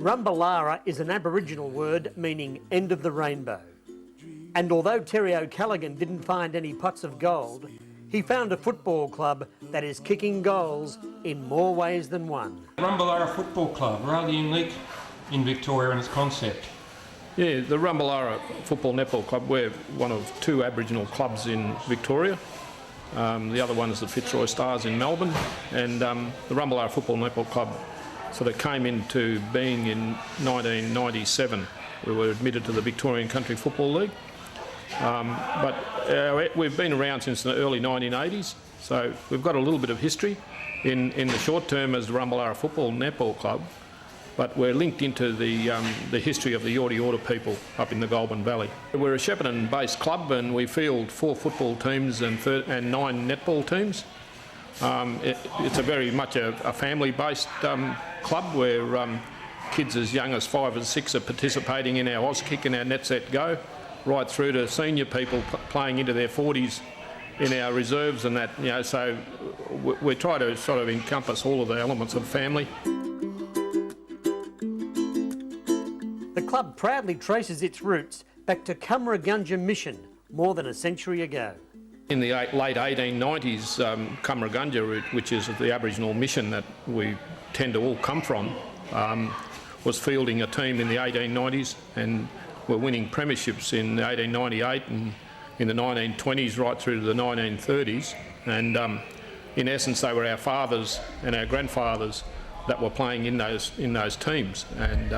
Rumbalara is an Aboriginal word meaning end of the rainbow. And although Terry O'Callaghan didn't find any pots of gold, he found a football club that is kicking goals in more ways than one. Rumbalara Football Club, rather unique in Victoria in its concept. Yeah, the Rumbalara Football Netball Club, we're one of two Aboriginal clubs in Victoria. The other one is the Fitzroy Stars in Melbourne, and the Rumbalara Football Netball Club sort of came into being in 1997. We were admitted to the Victorian Country Football League. But we've been around since the early 1980s, so we've got a little bit of history in the short term as the Rumbalara Football Netball Club, but we're linked into the history of the Yorta Yorta people up in the Goulburn Valley. We're a Shepparton-based club and we field 4 football teams and 9 netball teams. It's a very much a family-based club where kids as young as 5 and 6 are participating in our Auskick and our Net Set Go, right through to senior people playing into their 40s in our reserves and that, you know, so we try to sort of encompass all of the elements of family. The club proudly traces its roots back to Cumragunja Mission more than a century ago. In the late 1890s, Cumragunja, which is the Aboriginal mission that we tend to all come from, was fielding a team in the 1890s and were winning premierships in 1898 and in the 1920s right through to the 1930s. And in essence, they were our fathers and our grandfathers that were playing in those teams. And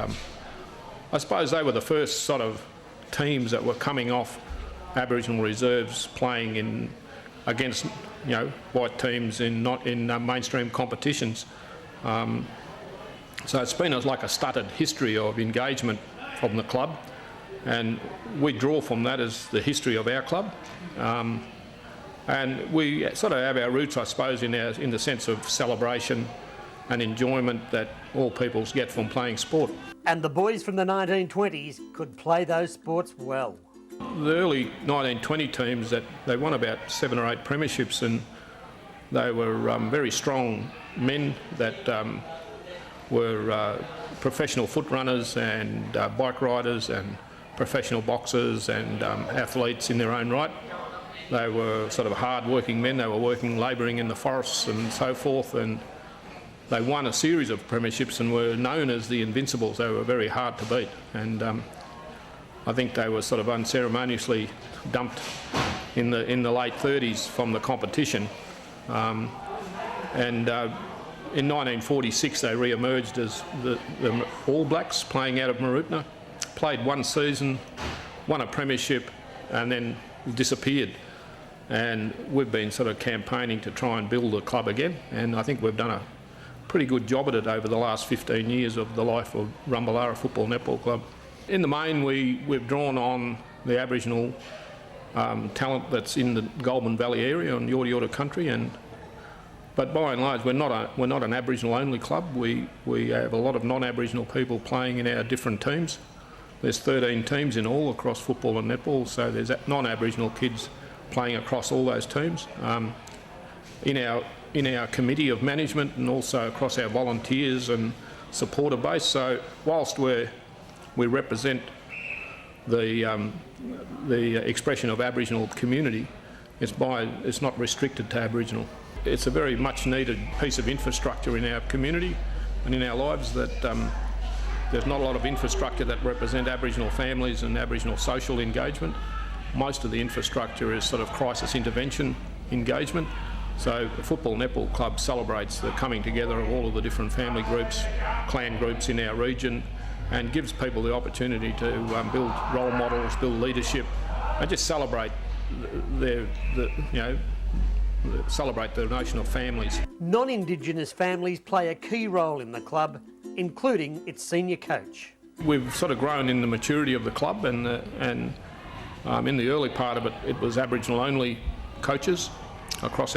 I suppose they were the first sort of teams that were coming off Aboriginal reserves playing against, you know, white teams in mainstream competitions. So it's been like a stuttered history of engagement from the club, and we draw from that as the history of our club. And we sort of have our roots, I suppose, in the sense of celebration and enjoyment that all peoples get from playing sport. And the boys from the 1920s could play those sports well. The early 1920 teams, that they won about 7 or 8 premierships, and they were very strong men that were professional foot runners and bike riders and professional boxers and athletes in their own right. They were sort of hard-working men. They were labouring in the forests and so forth, and they won a series of premierships and were known as the Invincibles. They were very hard to beat, and I think they were sort of unceremoniously dumped in the late 30s from the competition. In 1946 they re-emerged as the All Blacks, playing out of Mooroopna, played 1 season, won a premiership and then disappeared. And we've been sort of campaigning to try and build the club again, and I think we've done a pretty good job at it over the last 15 years of the life of Rumbalara Football Netball Club. In the main, we've drawn on the Aboriginal talent that's in the Goulburn Valley area and Yorta Yorta country, but by and large we're not an Aboriginal only club. We have a lot of non-Aboriginal people playing in our different teams. There's 13 teams in all across football and netball, so there's non-Aboriginal kids playing across all those teams. In our committee of management and also across our volunteers and supporter base. So whilst we represent the expression of Aboriginal community, it's not restricted to Aboriginal. It's a very much needed piece of infrastructure in our community and in our lives that there's not a lot of infrastructure that represent Aboriginal families and Aboriginal social engagement. Most of the infrastructure is sort of crisis intervention engagement. So the Football Netball Club celebrates the coming together of all of the different family groups, clan groups in our region, and gives people the opportunity to build role models, build leadership, and just celebrate celebrate the notion of families. Non-Indigenous families play a key role in the club, including its senior coach. We've sort of grown in the maturity of the club, and in the early part of it, it was Aboriginal-only coaches across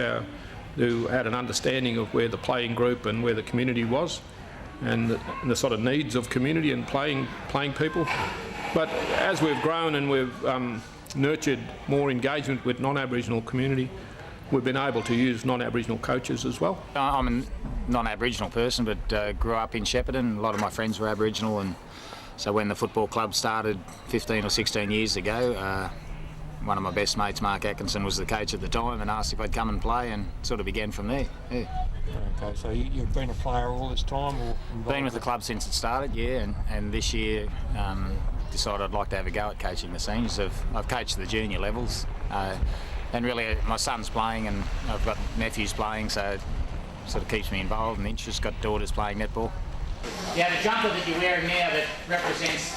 who had an understanding of where the playing group and where the community was, and the sort of needs of community and playing people. But as we've grown and we've nurtured more engagement with non-Aboriginal community, we've been able to use non-Aboriginal coaches as well. I'm a non-Aboriginal person, but grew up in Shepparton. A lot of my friends were Aboriginal, and so when the football club started 15 or 16 years ago, one of my best mates, Mark Atkinson, was the coach at the time and asked if I'd come and play, and sort of began from there. Yeah. Okay, so you've been a player all this time? Or been with the club since it started, yeah, and this year decided I'd like to have a go at coaching the seniors. I've coached the junior levels, and really my son's playing and I've got nephews playing, so it sort of keeps me involved and interested. Got daughters playing netball. Yeah, the jumper that you're wearing now that represents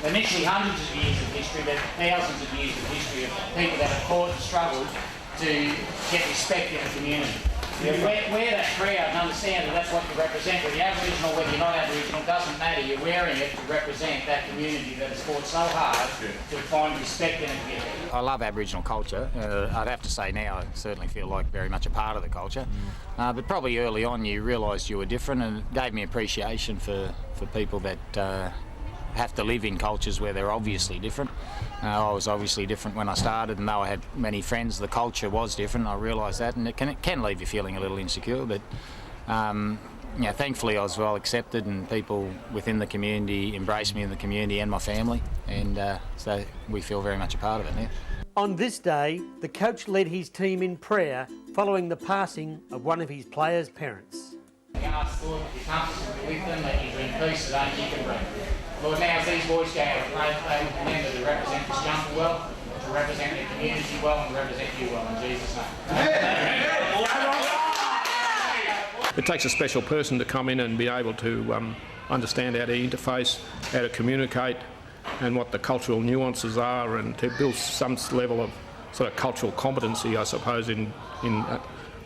initially hundreds of years of history, but thousands of years of history of people that have fought and struggled to get respect in the community. You wear that proud and understand that that's what you represent. Whether you're Aboriginal, whether you're not Aboriginal, doesn't matter. You're wearing it to represent that community that has fought so hard to find respect in a community. I love Aboriginal culture. I'd have to say now I certainly feel like very much a part of the culture. But probably early on you realised you were different, and it gave me appreciation for people that have to live in cultures where they're obviously different. I was obviously different when I started, and though I had many friends, the culture was different. I realised that, and it can leave you feeling a little insecure. But thankfully I was well accepted, and people within the community embraced me in the community and my family, and so we feel very much a part of it now. On this day, the coach led his team in prayer following the passing of one of his players' parents. Ask Lord, if you comfortable with them, that you bring peace that only you can bring. Lord, now as these boys go out and play, they will remember to represent this jumper well, to represent their community well, and to represent you well, in Jesus' name. It takes a special person to come in and be able to understand how to interface, how to communicate, and what the cultural nuances are, and to build some level of sort of cultural competency, I suppose, in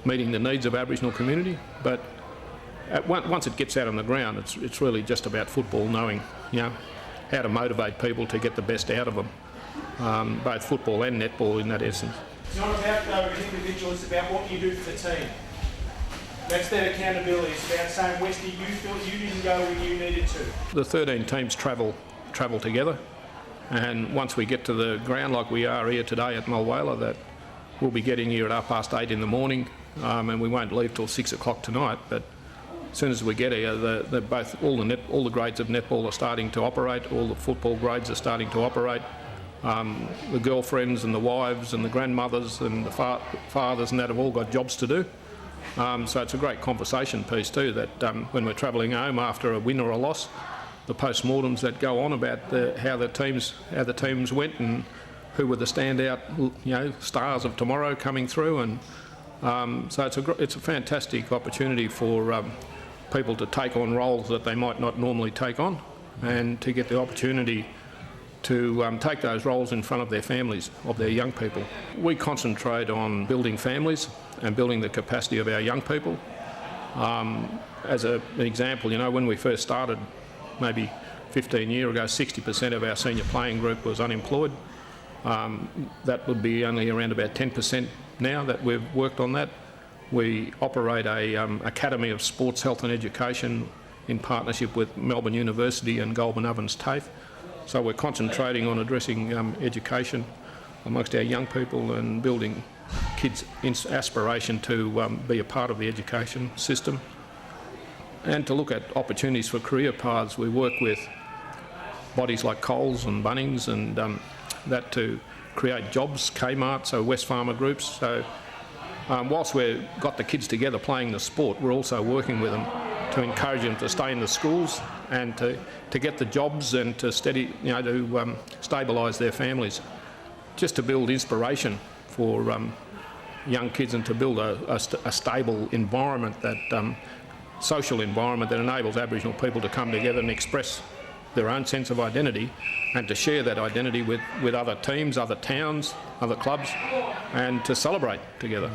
meeting the needs of Aboriginal community. But once it gets out on the ground, it's really just about football, knowing how to motivate people to get the best out of them, both football and netball in that essence. It's not about though an individual, it's about what you do for the team. That's that accountability. It's about saying, Westy, you feel you didn't go when you needed to. The 13 teams travel together, and once we get to the ground like we are here today at Mulwala, that we'll be getting here at 8:30 in the morning, and we won't leave till 6 o'clock tonight. But as soon as we get here, all the grades of netball are starting to operate. All the football grades are starting to operate. The girlfriends and the wives and the grandmothers and the fathers and that have all got jobs to do. So it's a great conversation piece too. That when we're travelling home after a win or a loss, the post-mortems that go on about how the teams went and who were the standout stars of tomorrow coming through, and so it's a fantastic opportunity for people to take on roles that they might not normally take on, and to get the opportunity to take those roles in front of their families, of their young people. We concentrate on building families and building the capacity of our young people. As an example, when we first started, maybe 15 years ago, 60% of our senior playing group was unemployed. That would be only around about 10% now that we've worked on that. We operate a Academy of Sports Health and Education in partnership with Melbourne University and Goulburn Ovens TAFE. So we're concentrating on addressing education amongst our young people and building kids' aspiration to be a part of the education system. And to look at opportunities for career paths, we work with bodies like Coles and Bunnings and that to create jobs, Kmart, so Wesfarmers groups. So whilst we've got the kids together playing the sport, we're also working with them to encourage them to stay in the schools and to get the jobs and to stabilise their families, just to build inspiration for young kids and to build a stable environment, that social environment that enables Aboriginal people to come together and express their own sense of identity, and to share that identity with other teams, other towns, other clubs, and to celebrate together.